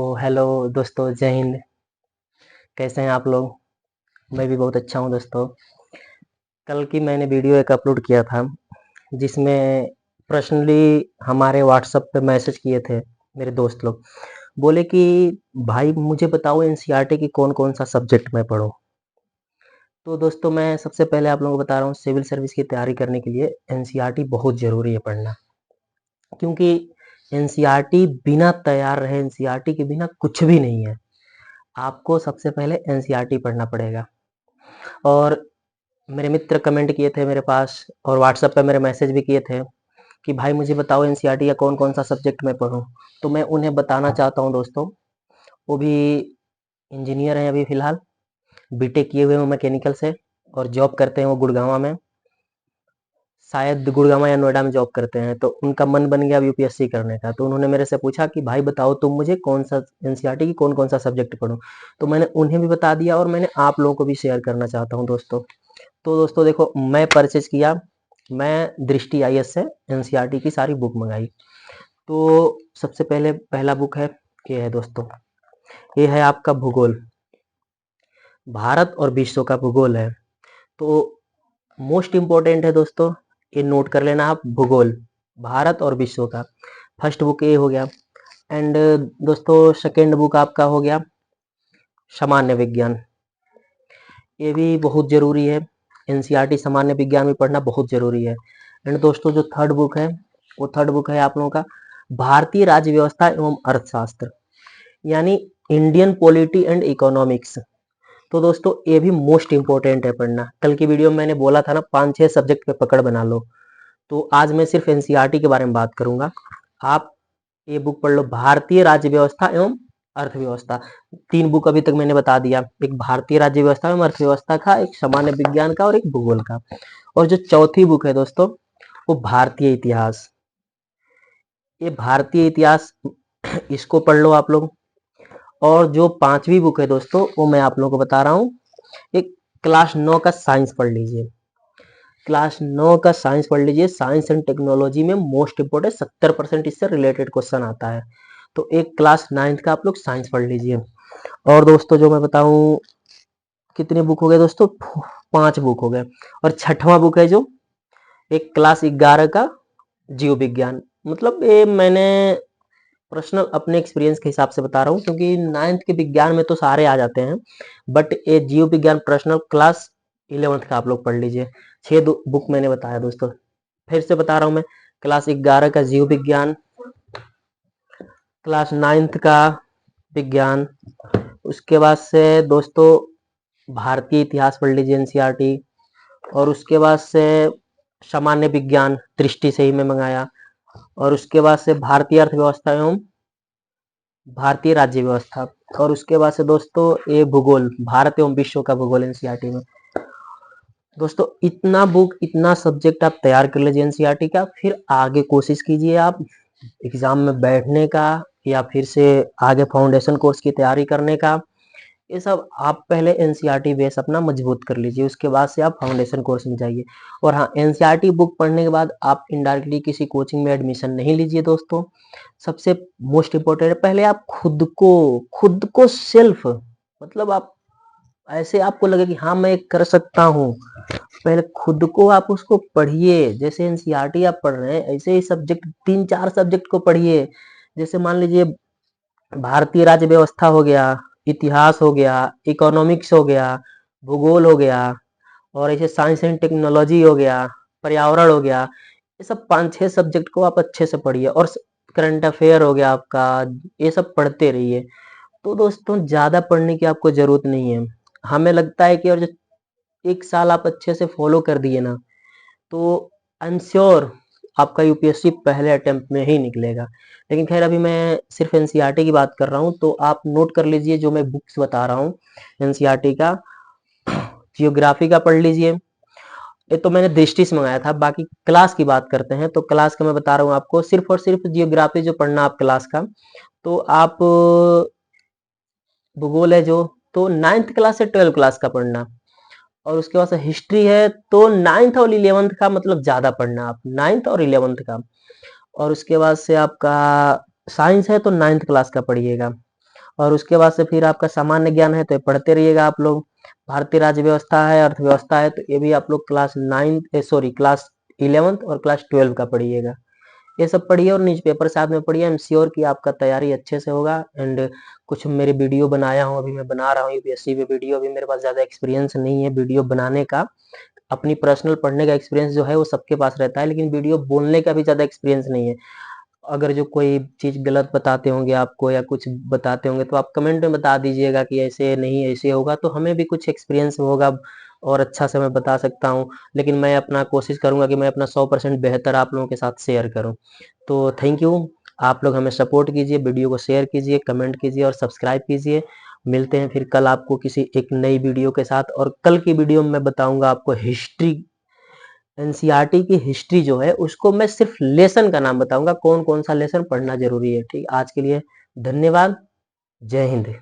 Hello दोस्तों, जय हिंद। कैसे हैं आप लोग? मैं भी बहुत अच्छा हूं दोस्तों। कल की मैंने वीडियो एक अपलोड किया था जिसमें पर्सनली हमारे व्हाट्सएप पे मैसेज किए थे मेरे दोस्त लोग। बोले कि भाई मुझे बताओ एनसीईआरटी की कौन-कौन सा सब्जेक्ट मैं पढूं। तो दोस्तों मैं सबसे पहले आप लोगों को बता रहा हूँ, सिविल सर्विस की तैयारी करने के लिए एनसीईआरटी बहुत ज़रूरी है पढ़ना। क्योंकि एनसीईआरटी बिना तैयार रहे, एनसीईआरटी के बिना कुछ भी नहीं है। आपको सबसे पहले एनसीईआरटी पढ़ना पड़ेगा। और मेरे मित्र कमेंट किए थे मेरे पास और व्हाट्सएप पे मेरे मैसेज भी किए थे कि भाई मुझे बताओ एनसीईआरटी का कौन-कौन सा सब्जेक्ट मैं पढूं। तो मैं उन्हें बताना चाहता हूं दोस्तों, वो भी इंजीनियर हैं अभी फ़िलहाल, बीटेक किए हुए हैं मैकेनिकल से और जॉब करते हैं वो गुड़गाँव में। शायद गुड़गाँव या नोएडा में जॉब करते हैं, तो उनका मन बन गया अब यूपीएससी करने का। तो उन्होंने मेरे से पूछा कि भाई बताओ तुम मुझे कौन-सा एनसीईआरटी की कौन-कौन सा सब्जेक्ट पढूं। तो मैंने उन्हें भी बता दिया और मैंने आप लोगों को भी शेयर करना चाहता हूं दोस्तों। तो दोस्तों देखो, मैं परचेज किया, मैं दृष्टि आईएएस से एनसीईआरटी की सारी बुक मंगाई। तो सबसे पहले पहला बुक है, ये है दोस्तों, ये है आपका भूगोल। भारत और विश्व का भूगोल है। तो मोस्ट इम्पोर्टेंट है दोस्तों, ये नोट कर लेना आप, भूगोल भारत और विश्व का। फर्स्ट बुक ये हो गया। एंड दोस्तों सेकेंड बुक आपका हो गया सामान्य विज्ञान। ये भी बहुत जरूरी है, एनसीईआरटी सामान्य विज्ञान भी पढ़ना बहुत जरूरी है। एंड दोस्तों जो थर्ड बुक है, वो थर्ड बुक है आप लोगों का भारतीय राज्य व्यवस्था एवं अर्थशास्त्र, यानी इंडियन पॉलिटी एंड इकोनॉमिक्स। तो दोस्तों ये भी मोस्ट इंपॉर्टेंट है पढ़ना। कल की वीडियो में मैंने बोला था ना 5-6 सब्जेक्ट पे पकड़ बना लो, तो आज मैं सिर्फ एनसीईआरटी के बारे में बात करूंगा। आप ये बुक पढ़ लो, भारतीय राज्य व्यवस्था एवं अर्थव्यवस्था। 3 बुक अभी तक मैंने बता दिया, एक भारतीय राज्य व्यवस्था एवं अर्थव्यवस्था का, एक सामान्य विज्ञान का और एक भूगोल का। और जो चौथी बुक है दोस्तों, वो भारतीय इतिहास। ये भारतीय इतिहास इसको पढ़ लो आप लोग। और जो 5वीं बुक है दोस्तों, वो मैं आप लोगों को बता रहा हूँ, एक क्लास 9 का साइंस पढ़ लीजिए। क्लास 9 का साइंस पढ़ लीजिए। साइंस एंड टेक्नोलॉजी में मोस्ट इंपोर्टेंट 70% इससे रिलेटेड क्वेश्चन आता है। तो एक क्लास 9th का आप लोग साइंस पढ़ लीजिए। और दोस्तों जो मैं बताऊं, कितने बुक हो गए दोस्तों? 5 बुक हो गए। और छठवां बुक है जो एक क्लास 11 का जीव विज्ञान। मतलब ये मैंने पर्सनल अपने एक्सपीरियंस के हिसाब से बता रहा हूँ, क्योंकि 9th के विज्ञान में तो सारे आ जाते हैं, बट ये जीव विज्ञान पर्सनल क्लास 11th का आप लोग पढ़ लीजिए। 6 बुक मैंने बताया दोस्तों, फिर से बता रहा हूँ मैं। क्लास 11 का जीव विज्ञान, क्लास 9th का विज्ञान, उसके बाद से दोस्तों भारतीय इतिहास पढ़ लीजिए एनसीईआरटी, और उसके बाद से सामान्य विज्ञान दृष्टि से ही मैं मंगाया, और उसके बाद से भारतीय अर्थव्यवस्था एवं भारतीय राज्य व्यवस्था, और उसके बाद से दोस्तों ये भूगोल, भारत एवं विश्व का भूगोल एनसीईआरटी में। दोस्तों इतना बुक, इतना सब्जेक्ट आप तैयार कर लीजिए एनसीईआरटी का, फिर आगे कोशिश कीजिए आप एग्जाम में बैठने का, या फिर से आगे फाउंडेशन कोर्स की तैयारी करने का। ये सब आप पहले एनसीईआरटी बेस अपना मजबूत कर लीजिए, उसके बाद से आप फाउंडेशन कोर्स में जाइए। और हाँ, एनसीईआरटी बुक पढ़ने के बाद आप इनडायरेक्टली किसी कोचिंग में एडमिशन नहीं लीजिए दोस्तों। सबसे मोस्ट इम्पोर्टेंट है, पहले आप खुद को सेल्फ, मतलब आप ऐसे आपको लगे कि हाँ मैं कर सकता हूँ, पहले खुद को आप उसको पढ़िए। जैसे एनसीईआरटी आप पढ़ रहे हैं, ऐसे ही सब्जेक्ट 3-4 सब्जेक्ट को पढ़िए। जैसे मान लीजिए भारतीय राज्य व्यवस्था हो गया, इतिहास हो गया, इकोनॉमिक्स हो गया, भूगोल हो गया, और ऐसे साइंस एंड टेक्नोलॉजी हो गया, पर्यावरण हो गया। ये सब 5-6 सब्जेक्ट को आप अच्छे से पढ़िए। और करंट अफेयर हो गया आपका, ये सब पढ़ते रहिए। तो दोस्तों ज्यादा पढ़ने की आपको जरूरत नहीं है। हमें लगता है कि और जो 1 साल आप अच्छे से फॉलो कर दिए ना, तो आई एम श्योर आपका यूपीएससी पहले अटेम्प्ट में ही निकलेगा। लेकिन खैर अभी मैं सिर्फ एनसीईआरटी की बात कर रहा हूँ, तो आप नोट कर लीजिए जो मैं बुक्स बता रहा हूँ एनसीईआरटी का। जियोग्राफी का पढ़ लीजिए, ये तो मैंने दृष्टि से मंगाया था। बाकी क्लास की बात करते हैं, तो क्लास का मैं बता रहा हूँ आपको, सिर्फ और सिर्फ जियोग्राफी जो पढ़ना आप क्लास का, तो आप भूगोल है जो, तो 9th क्लास से 12th क्लास का पढ़ना। और उसके बाद से हिस्ट्री है, तो 9th और 11th का, मतलब ज्यादा पढ़ना आप 9th और 11th का। और उसके बाद से आपका साइंस है, तो 9th क्लास का पढ़िएगा। और उसके बाद से फिर आपका सामान्य ज्ञान है तो ये पढ़ते रहिएगा आप लोग। भारतीय राज्य व्यवस्था है, अर्थव्यवस्था है, तो ये भी आप लोग क्लास 11th और क्लास 12 का पढ़िएगा। ये सब पढ़िए और न्यूज़पेपर साथ में पढ़िए। आई एम श्योर कि आपका तैयारी अच्छे से होगा। एंड कुछ मेरे वीडियो बनाया हूँ, अभी मैं बना रहा हूँ यूपीएससी पे वीडियो। अभी मेरे पास ज़्यादा एक्सपीरियंस नहीं है वीडियो बनाने का। अपनी पर्सनल पढ़ने का एक्सपीरियंस जो है वो सबके पास रहता है, लेकिन वीडियो बोलने का भी ज़्यादा एक्सपीरियंस नहीं है। अगर जो कोई चीज़ गलत बताते होंगे आपको या कुछ बताते होंगे तो आप कमेंट में बता दीजिएगा कि ऐसे नहीं ऐसे होगा, तो हमें भी कुछ एक्सपीरियंस होगा और अच्छा से मैं बता सकता हूँ। लेकिन मैं अपना कोशिश करूँगा कि मैं अपना 100% बेहतर आप लोगों के साथ शेयर करूँ। तो थैंक यू। आप लोग हमें सपोर्ट कीजिए, वीडियो को शेयर कीजिए, कमेंट कीजिए और सब्सक्राइब कीजिए। मिलते हैं फिर कल आपको किसी एक नई वीडियो के साथ। और कल की वीडियो में मैं बताऊंगा आपको हिस्ट्री, एनसीईआरटी की हिस्ट्री जो है उसको मैं सिर्फ लेसन का नाम बताऊंगा, कौन कौन सा लेसन पढ़ना जरूरी है। ठीक, आज के लिए धन्यवाद। जय हिंद।